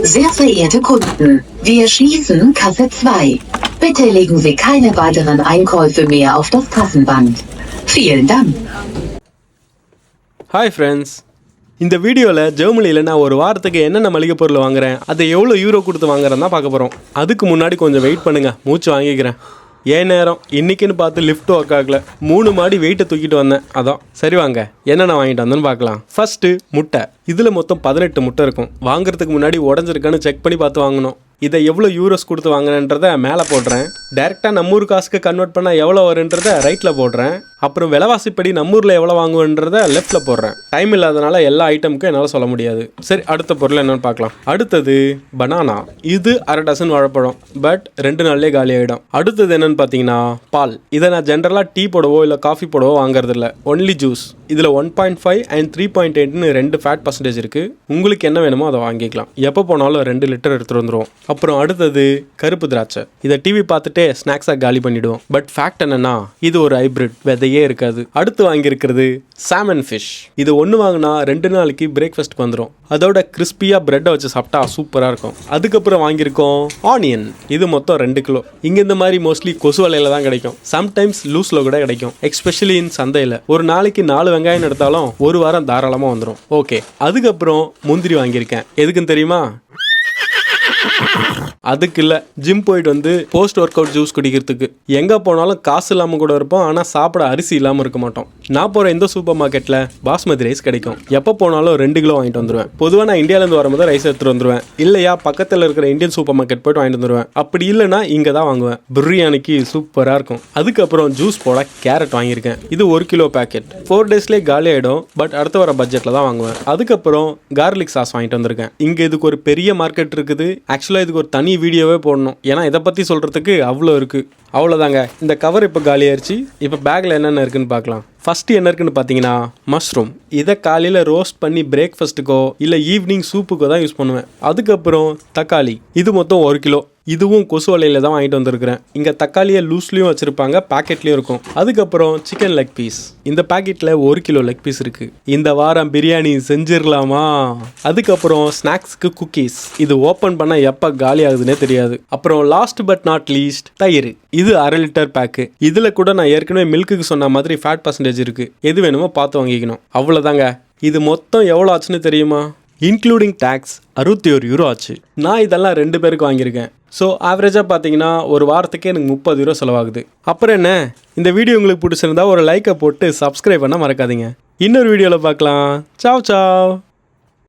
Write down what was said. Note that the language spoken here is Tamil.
Sehr verehrte Kunden, wir schließen Kasse 2. Bitte legen Sie keine weiteren Einkäufe mehr auf das Kassenband. Vielen Dank. Hi friends. இந்த வீடியோவில் ஜெர்மனியில் நான் ஒரு வாரத்துக்கு என்னென்ன மளிகை பொருள் வாங்குறேன், அதை எவ்வளோ யூரோ கொடுத்து வாங்குறேன் தான் பார்க்க போகிறோம். அதுக்கு முன்னாடி கொஞ்சம் வெயிட் பண்ணுங்கள், மூச்சு வாங்கிக்கிறேன். ஏன் நேரம் இன்றைக்கின்னு பார்த்து லிஃப்ட் ஒர்க் ஆகலை, 3 மாடி வெயிட்டை தூக்கிட்டு வந்தேன். அதான் சரி வாங்க என்னென்ன வாங்கிட்டு வந்தேன்னு பார்க்கலாம். ஃபஸ்ட்டு முட்டை. இதில் மொத்தம் 18 முட்டை இருக்கும். வாங்குறதுக்கு முன்னாடி உடஞ்சிருக்கான்னு செக் பண்ணி பார்த்து வாங்கணும். இதை எவ்வளோ யூரோஸ் கொடுத்து வாங்கினேன்றதை மேலே போடுறேன். டேரெக்டாக நம்ம ஊர் காசுக்கு கன்வெர்ட் பண்ணால் எவ்வளோ வருன்றதை ரைட்டில் போடுறேன். அப்புறம் விலைவாசிப்படி நம்ம ஊரில் எவ்வளோ வாங்குவேன்றதை லெஃப்ட்டில் போடுறேன். டைம் இல்லாதனால எல்லா ஐட்டமுக்கும் என்னால் சொல்ல முடியாது. சரி, அடுத்த பொருள் என்னென்னு பார்க்கலாம். அடுத்தது பனானா. இது 1/2 டசன் வாழைப்பழம், பட் 2 நாள்லேயே காலி ஆகிடும். அடுத்தது என்னென்னு பார்த்தீங்கன்னா பால். இதை நான் ஜென்ரலாக டீ போடவோ இல்லை காஃபி போடவோ வாங்குறதில்ல, ஒன்லி ஜூஸ். இதில் 1.5 and 3.8ன்னு 2 ஃபேட் பர்சன்டேஜ் இருக்குது. உங்களுக்கு என்ன வேணுமோ அதை வாங்கிக்கலாம். எப்போ போனாலும் 2 லிட்டர் எடுத்துகிட்டு வந்துடுவோம். அப்புறம் அடுத்தது கருப்பு திராட்சை. இதை டிவி பார்த்துட்டே ஸ்நாக்ஸாக காலி பண்ணிவிடுவோம். பட் ஃபேக்ட் என்னன்னா இது ஒரு ஹைப்ரிட், விதையே இருக்காது. அடுத்து வாங்கியிருக்கிறது சாமன் ஃபிஷ். இது ஒன்று வாங்கினா 2 நாளைக்கு பிரேக்ஃபாஸ்ட்க்கு வந்துடும். அதோட கிறிஸ்பியாக பிரெட்டை வச்சு சாப்பிட்டா சூப்பராக இருக்கும். அதுக்கப்புறம் வாங்கியிருக்கோம் ஆனியன். இது மொத்தம் 2 கிலோ. இங்கே இந்த மாதிரி மோஸ்ட்லி கொசு வலையில் தான் கிடைக்கும். சம்டைம்ஸ் லூஸில் கூட கிடைக்கும், எஸ்பெஷலி இன் சந்தையில். ஒரு நாளைக்கு 4 வெங்காயம் எடுத்தாலும் ஒரு வாரம் தாராளமாக வந்துடும். ஓகே, அதுக்கப்புறம் முந்திரி வாங்கியிருக்கேன். எதுக்குன்னு தெரியுமா? அதுக்கு இல்லை, ஜிம் போயிட்டு வந்து போஸ்ட் ஒர்க் அவுட் ஜூஸ் குடிக்கிறதுக்கு. எங்கே போனாலும் காசு இல்லாமல் கூட இருப்போம், ஆனால் சாப்பிட அரிசி இல்லாமல் இருக்க மாட்டோம். நான் போகிற இந்த சூப்பர் மார்க்கெட்டில் பாஸ்மதி ரைஸ் கிடைக்கும். எப்போ போனாலும் 2 கிலோ வாங்கிட்டு வந்துடுவேன். பொதுவாக நான் இந்தியாவிலேருந்து வரும்போது ரைஸ் எடுத்துகிட்டு வந்துடுவேன். இல்லையா பக்கத்தில் இருக்கிற இந்தியன் சூப்பர் மார்க்கெட் போய்ட்டு வாங்கிட்டு வந்துடுவேன். அப்படி இல்லைனா இங்கே தான் வாங்குவேன். பிரியாணிக்கு சூப்பராக இருக்கும். அதுக்கப்புறம் ஜூஸ் போட கேரட் வாங்கியிருக்கேன். இது 1 கிலோ பேக்கெட். 4 டேஸ்லேயே காலி ஆகிடும், பட் அடுத்த வர பட்ஜெட்டில் தான் வாங்குவேன். அதுக்கப்புறம் கார்லிக் சாஸ் வாங்கிட்டு வந்திருக்கேன். இங்கே இதுக்கு ஒரு பெரிய மார்க்கெட் இருக்குது. ஆக்சுவலாக இதுக்கு ஒரு தனி வீடியோவே போடணும், ஏன்னா இதை பற்றி சொல்கிறதுக்கு அவ்வளோ இருக்குது. அவ்வளோதாங்க, இந்த கவர் இப்போ காலி ஆயிடுச்சு. இப்போ பேக்கில் என்னென்ன இருக்குன்னு பார்க்கலாம். ஃபஸ்ட்டு என்ன இருக்குன்னு பார்த்தீங்கன்னா மஷ்ரூம். இதை காலையில் ரோஸ்ட் பண்ணி பிரேக்ஃபாஸ்ட்டுக்கோ இல்லை ஈவினிங் சூப்புக்கோ தான் யூஸ் பண்ணுவேன். அதுக்கப்புறம் தக்காளி. இது மொத்தம் 1 கிலோ. இதுவும் கொசு வலையில் தான் வாங்கிட்டு வந்திருக்கிறேன். இங்கே தக்காளியை லூஸ்லேயும் வச்சுருப்பாங்க, பேக்கெட்லேயும் இருக்கும். அதுக்கப்புறம் சிக்கன் லெக் பீஸ். இந்த பேக்கெட்டில் 1 கிலோ லெக் பீஸ் இருக்குது. இந்த வாரம் பிரியாணி செஞ்சிடலாமா? அதுக்கப்புறம் ஸ்நாக்ஸுக்கு குக்கீஸ். இது ஓப்பன் பண்ண எப்போ காலி ஆகுதுன்னே தெரியாது. அப்புறம் லாஸ்ட் பட் நாட் லீஸ்ட் தயிர். இது 1/2 லிட்டர் பேக்கு. இதில் கூட நான் ஏற்கனவே மில்க்குக்கு சொன்ன மாதிரி ஃபேட் பர்சன்டேஜ் இருக்குது. எது வேணுமோ பார்த்து வாங்கிக்கணும். அவ்வளோதாங்க. இது மொத்தம் எவ்வளோ ஆச்சுன்னு தெரியுமா? இன்க்ளூடிங் டேக்ஸ் 61 யூரோ ஆச்சு. நான் இதெல்லாம் 2 பேருக்கு வாங்கியிருக்கேன். ஸோ ஆவரேஜாக பார்த்தீங்கன்னா ஒரு வாரத்துக்கு எனக்கு 30 யூரோ செலவாகுது. அப்புறம் என்ன, இந்த வீடியோ உங்களுக்கு பிடிச்சிருந்தா ஒரு லைக்கை போட்டு சப்ஸ்கிரைப் பண்ண மறக்காதீங்க. இன்னொரு வீடியோவில் பார்க்கலாம். Ciao Zhao.